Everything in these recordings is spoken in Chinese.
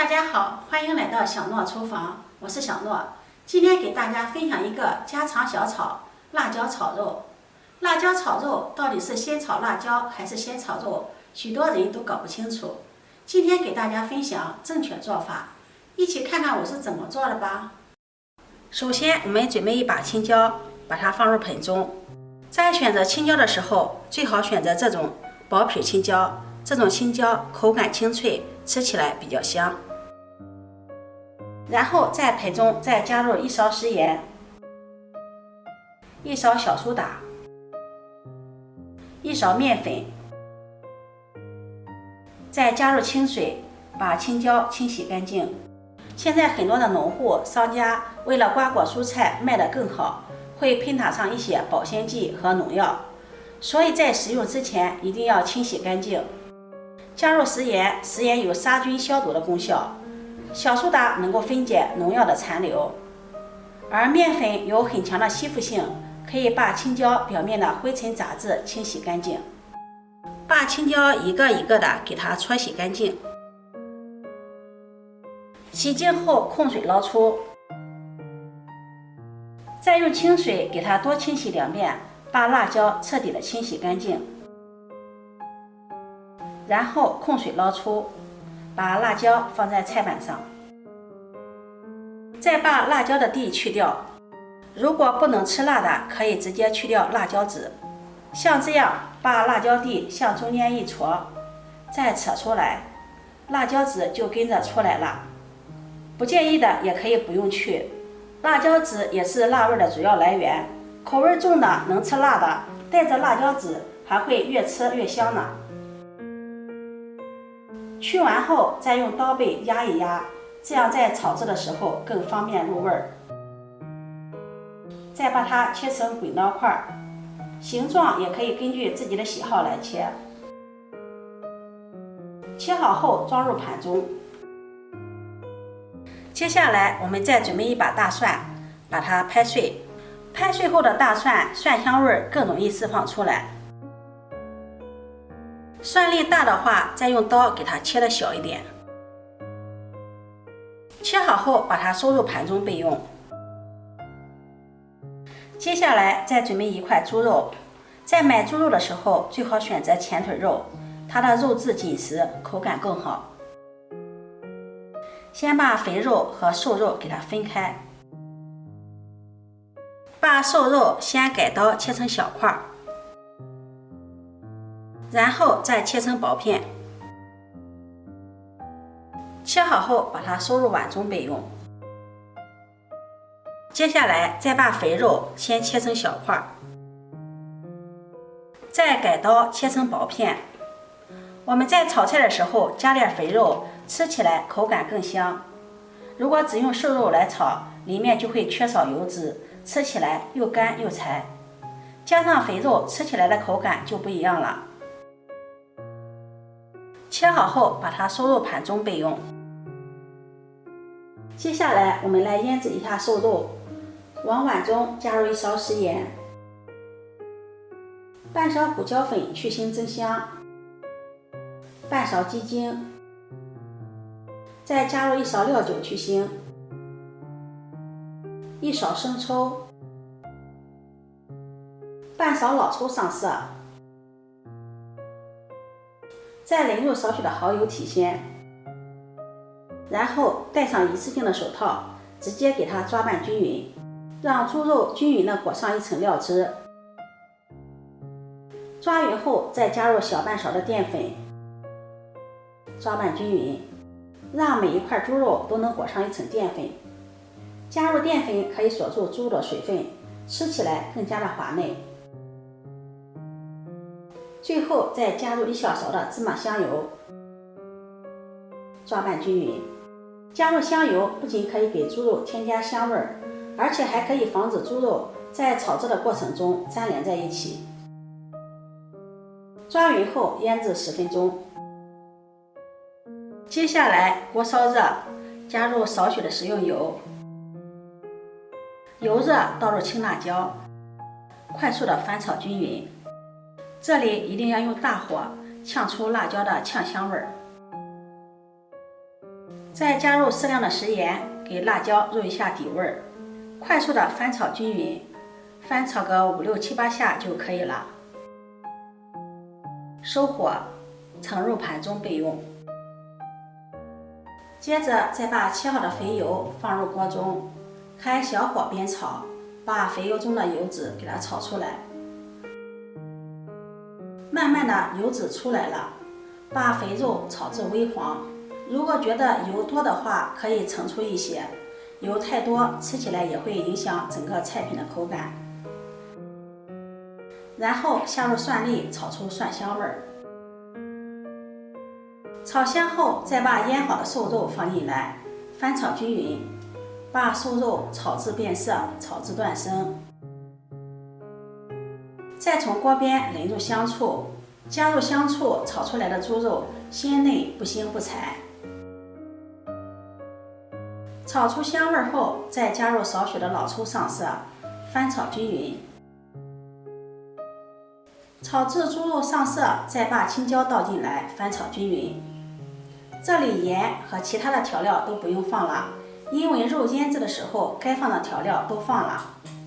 大家好，欢迎来到小诺厨房，我是小诺。今天给大家分享一个家常小炒——辣椒炒肉。辣椒炒肉到底是先炒辣椒还是先炒肉？许多人都搞不清楚。今天给大家分享正确做法，一起看看我是怎么做的吧。首先，我们准备一把青椒，把它放入盆中。在选择青椒的时候，最好选择这种薄皮青椒，这种青椒口感清脆，吃起来比较香。然后在盆中再加入1勺食盐、1勺小苏打、1勺面粉，再加入清水，把青椒清洗干净。现在很多的农户商家为了瓜果蔬菜卖得更好，会喷打上一些保鲜剂和农药，所以在食用之前一定要清洗干净。加入食盐，食盐有杀菌消毒的功效。小苏打能够分解农药的残留，而面粉有很强的吸附性，可以把青椒表面的灰尘杂质清洗干净。把青椒一个一个的给它搓洗干净。洗净后控水捞出，再用清水给它多清洗2遍，把辣椒彻底的清洗干净。然后控水捞出，把辣椒放在菜板上，再把辣椒的蒂去掉。如果不能吃辣的，可以直接去掉辣椒籽。像这样把辣椒蒂向中间一戳，再扯出来，辣椒籽就跟着出来了。不介意的也可以不用去，辣椒籽也是辣味的主要来源。口味重的能吃辣的，带着辣椒籽还会越吃越香呢。去完后再用刀背压一压，这样在炒制的时候更方便入味儿。再把它切成滚刀块，形状也可以根据自己的喜好来切。切好后装入盘中。接下来我们再准备一把大蒜，把它拍碎。拍碎后的大蒜蒜香味更容易释放出来。蒜粒大的话，再用刀给它切得小一点。切好后把它收入盘中备用。接下来再准备一块猪肉，在买猪肉的时候最好选择前腿肉，它的肉质紧实，口感更好。先把肥肉和瘦肉给它分开，把瘦肉先改刀切成小块，然后再切成薄片。切好后把它收入碗中备用。接下来再把肥肉先切成小块，再改刀切成薄片。我们在炒菜的时候加点肥肉，吃起来口感更香。如果只用瘦肉来炒，里面就会缺少油脂，吃起来又干又柴。加上肥肉，吃起来的口感就不一样了。切好后把它收入盘中备用。接下来我们来腌制一下瘦肉，往碗中加入1勺食盐，半勺胡椒粉去腥增香，半勺鸡精，再加入1勺料酒去腥，1勺生抽，半勺老抽上色，再淋入少许的蚝油提鲜，然后戴上一次性的手套，直接给它抓拌均匀，让猪肉均匀地裹上一层料汁。抓匀后再加入小半勺的淀粉，抓拌均匀，让每一块猪肉都能裹上一层淀粉。加入淀粉可以锁住猪肉的水分，吃起来更加的滑嫩。最后再加入1小勺的芝麻香油，抓拌均匀。加入香油不仅可以给猪肉添加香味，而且还可以防止猪肉在炒制的过程中粘连在一起。抓匀后腌制10分钟。接下来锅烧热，加入少许的食用油，油热倒入青辣椒，快速的翻炒均匀。这里一定要用大火炝出辣椒的呛香味儿。再加入适量的食盐，给辣椒入一下底味儿，快速的翻炒均匀，翻炒个5、6、7、8下就可以了。收火，盛入盘中备用。接着再把切好的肥油放入锅中，开小火煸炒，把肥油中的油脂给它炒出来。慢慢的油脂出来了，把肥肉炒至微黄。如果觉得油多的话，可以盛出一些，油太多吃起来也会影响整个菜品的口感。然后下入蒜粒，炒出蒜香味儿。炒香后，再把腌好的瘦肉放进来，翻炒均匀，把瘦肉炒至变色，炒至断生。再从锅边淋入香醋，加入香醋炒出来的猪肉，鲜嫩不腥不柴。炒出香味后，再加入少许的老抽上色，翻炒均匀。炒至猪肉上色，再把青椒倒进来，翻炒均匀。这里盐和其他的调料都不用放了，因为肉腌制的时候该放的调料都放了。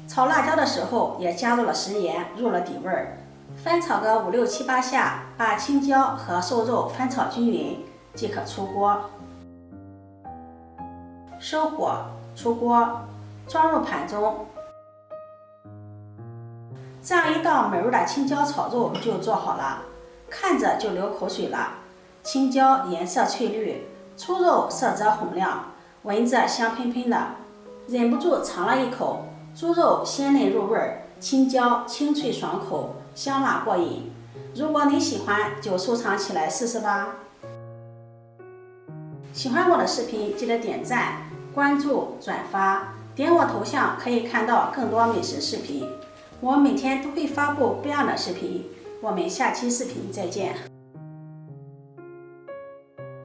炒辣椒的时候也加入了食盐，入了底味儿。翻炒个5、6、7、8下，把青椒和瘦肉翻炒均匀，即可出锅。收火，出锅，装入盘中。这样一道美味的青椒炒肉就做好了，看着就流口水了。青椒颜色翠绿，猪肉色泽红亮，闻着香喷喷的，忍不住尝了一口。猪肉鲜嫩入味，青椒清脆爽口，香辣过瘾。如果你喜欢，就收藏起来试试吧。喜欢我的视频，记得点赞、关注、转发，点我头像可以看到更多美食视频。我每天都会发布不一样的视频，我们下期视频再见。